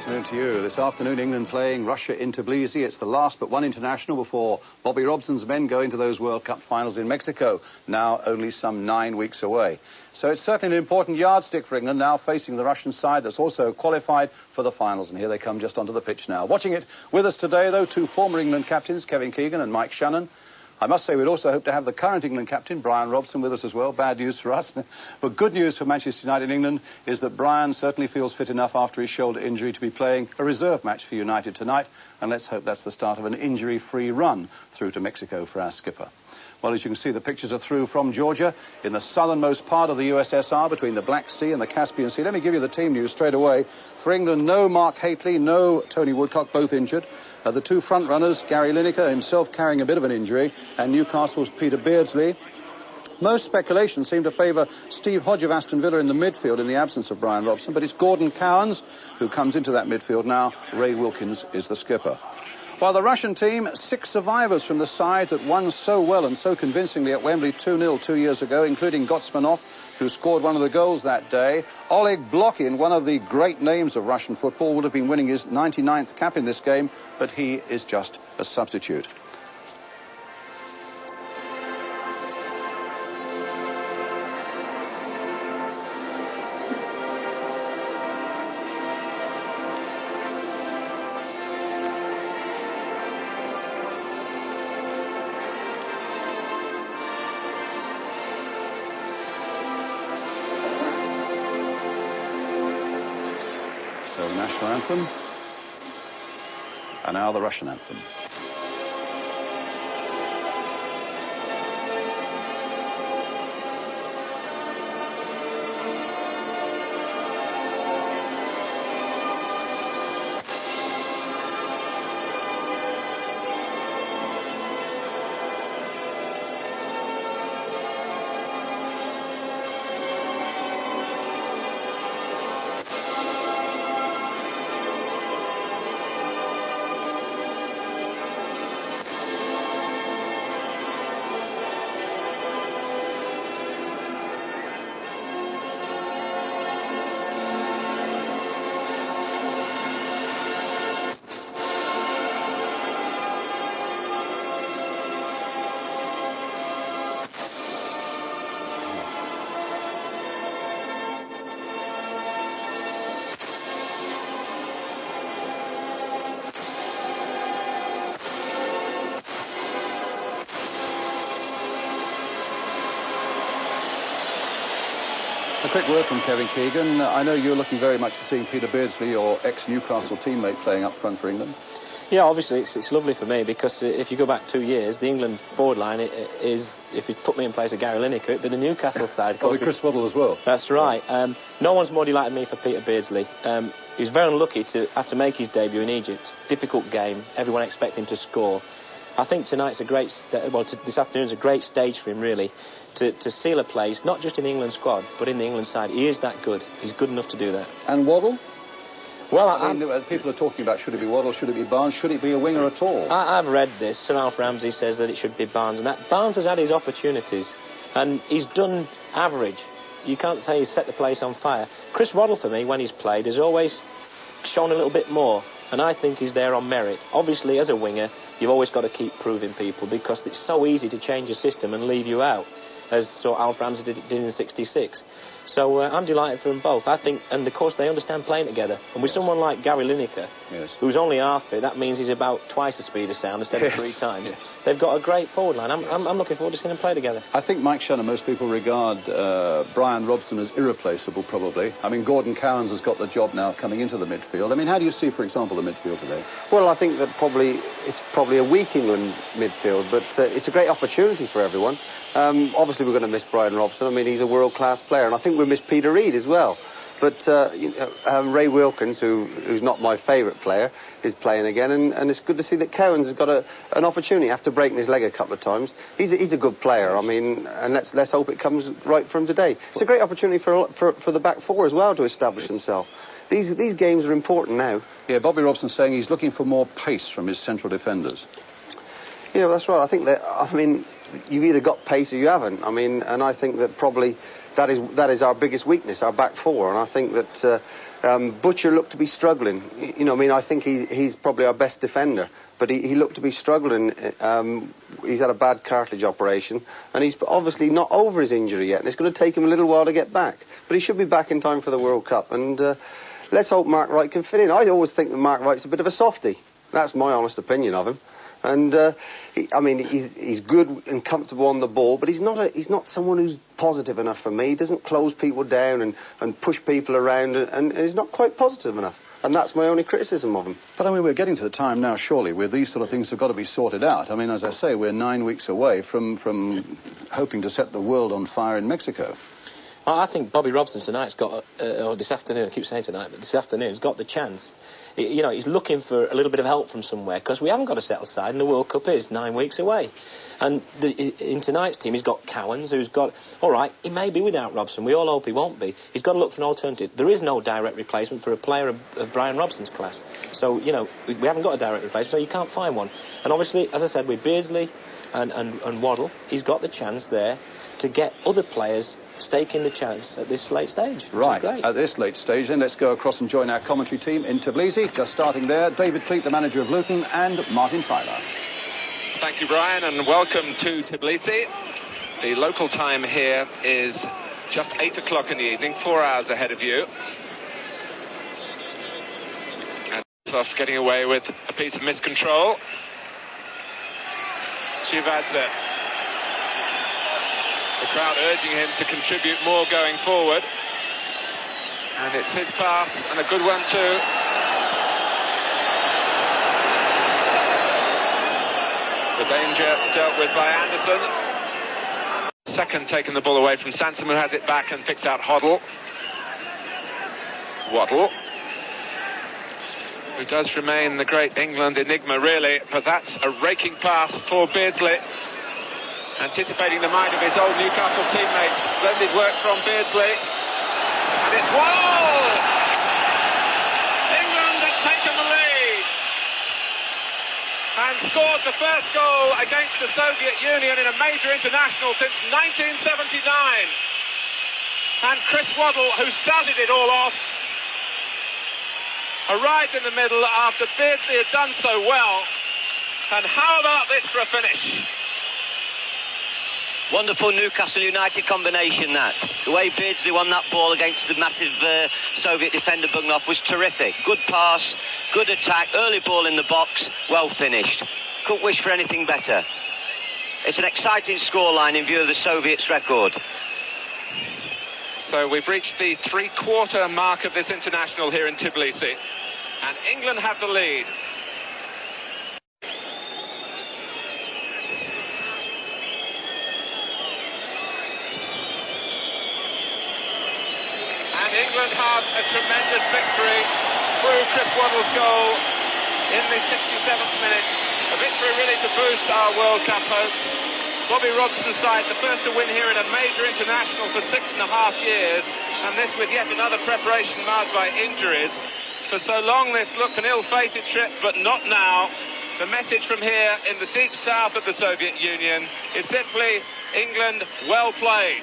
afternoon to you. This afternoon, England playing Russia in Tbilisi. It's the last but one international before Bobby Robson's men go into those World Cup finals in Mexico, now only some 9 weeks away. So it's certainly an important yardstick for England, now facing the Russian side that's also qualified for the finals. And here they come just onto the pitch now. Watching it with us today, though, two former England captains, Kevin Keegan and Mike Shannon. I must say we'd also hope to have the current England captain, Brian Robson, with us as well. Bad news for us. But good news for Manchester United England is that Brian certainly feels fit enough after his shoulder injury to be playing a reserve match for United tonight. And let's hope that's the start of an injury-free run through to Mexico for our skipper. Well, as you can see, the pictures are through from Georgia in the southernmost part of the USSR between the Black Sea and the Caspian Sea. Let me give you the team news straight away. For England, no Mark Hateley, no Tony Woodcock, both injured. The two front runners, Gary Lineker, himself carrying a bit of an injury, and Newcastle's Peter Beardsley. Most speculation seemed to favour Steve Hodge of Aston Villa in the midfield in the absence of Brian Robson, but it's Gordon Cowans who comes into that midfield now. Ray Wilkins is the skipper. While the Russian team, 6 survivors from the side that won so well and so convincingly at Wembley 2-0 2 years ago, including Gotsmanov, who scored one of the goals that day. Oleg Blokhin, one of the great names of Russian football, would have been winning his 99th cap in this game, but he is just a substitute. So the national anthem, and now the Russian anthem. A quick word from Kevin Keegan. I know you're looking very much to seeing Peter Beardsley, your ex-Newcastle teammate, playing up front for England. Yeah, obviously it's lovely for me because if you go back 2 years, the England forward line is, if you put me in place of Gary Lineker, it'd be the Newcastle side. Probably Chris Waddle as well. That's right. No one's more delighted me for Peter Beardsley. He was very unlucky to have to make his debut in Egypt. Difficult game. Everyone expected him to score. I think tonight's a great, this afternoon's a great stage for him, really, to seal a place, not just in the England squad, but in the England side. He is that good. He's good enough to do that. And Waddle? Well, I mean, people are talking about should it be Waddle, should it be Barnes, should it be a winger at all? I've read this. Sir Alf Ramsey says that it should be Barnes, and that Barnes has had his opportunities, and he's done average. You can't say he's set the place on fire. Chris Waddle, for me, when he's played, has always shown a little bit more, and I think he's there on merit. Obviously, as a winger, you've always got to keep proving people because it's so easy to change a system and leave you out, as Sir Alf Ramsey did in '66. So I'm delighted for them both. I think, and of course, they understand playing together. And with someone like Gary Lineker, who's only half fit, that means he's about twice the speed of sound instead of 3 times. They've got a great forward line. I'm looking forward to seeing them play together. I think Mike Shannon, most people regard Brian Robson as irreplaceable, probably. I mean, Gordon Cowans has got the job now coming into the midfield. I mean, how do you see, for example, the midfield today? Well, I think that it's probably a weak England midfield, but it's a great opportunity for everyone. Obviously, we're going to miss Brian Robson. I mean, he's a world-class player, and I think we'll miss Peter Reid as well. But Ray Wilkins, who's not my favourite player, is playing again, and it's good to see that Cowans has got an opportunity after breaking his leg a couple of times. He's a good player. I mean, and let's hope it comes right from today. It's a great opportunity for the back four as well to establish himself. These games are important now. Yeah, Bobby Robson's saying he's looking for more pace from his central defenders. Yeah, that's right. I think that, I mean, you've either got pace or you haven't. I mean, and I think that probably that is our biggest weakness, our back four. And I think that Butcher looked to be struggling. You know, I mean, I think he's probably our best defender, but he looked to be struggling. He's had a bad cartilage operation, and he's obviously not over his injury yet, and it's going to take him a little while to get back. But he should be back in time for the World Cup, and let's hope Mark Wright can fit in. I always think that Mark Wright's a bit of a softie. That's my honest opinion of him. And he's good and comfortable on the ball, but he's not someone who's positive enough for me. He doesn't close people down and push people around, and he's not quite positive enough. And that's my only criticism of him. But, I mean, we're getting to the time now, surely, where these sort of things have got to be sorted out. I mean, as I say, we're 9 weeks away from hoping to set the world on fire in Mexico. I think Bobby Robson tonight's got, or this afternoon, I keep saying tonight, but this afternoon's got the chance. You know, he's looking for a little bit of help from somewhere, because we haven't got a settled side, and the World Cup is 9 weeks away. And in tonight's team, he's got Cowans, who's got... All right, he may be without Robson. We all hope he won't be. He's got to look for an alternative. There is no direct replacement for a player of Brian Robson's class. So, you know, we haven't got a direct replacement, so you can't find one. And obviously, as I said, with Beardsley and Waddle, he's got the chance there to get other players staking the chance at this late stage. Right, at this late stage, then let's go across and join our commentary team in Tbilisi. Just starting there, David Pleet, the manager of Luton, and Martin Tyler. Thank you, Brian, and welcome to Tbilisi. The local time here is just 8 o'clock in the evening, 4 hours ahead of you. And off getting away with a piece of miscontrol. Chivadze. The crowd urging him to contribute more going forward. And it's his pass, and a good one too. The danger dealt with by Anderson. Second taking the ball away from Sansom, who has it back and picks out Waddle, who does remain the great England enigma, really, but that's a raking pass for Beardsley. Anticipating the mind of his old Newcastle teammate. Splendid work from Beardsley. And it's Waddle! England had taken the lead and scored the first goal against the Soviet Union in a major international since 1979. And Chris Waddle, who started it all off, arrived in the middle after Beardsley had done so well. And how about this for a finish? Wonderful Newcastle United combination, that. The way Beardsley won that ball against the massive Soviet defender Bugnov was terrific. Good pass, good attack, early ball in the box, well finished. Couldn't wish for anything better. It's an exciting scoreline in view of the Soviets' record. So we've reached the three-quarter mark of this international here in Tbilisi. And England have the lead. England have a tremendous victory through Chris Waddle's goal in the 67th minute. A victory really to boost our World Cup hopes. Bobby Robson's side, the first to win here in a major international for 6.5 years, and this with yet another preparation marred by injuries. For so long this looked an ill-fated trip, but not now. The message from here in the deep south of the Soviet Union is simply, England, well played.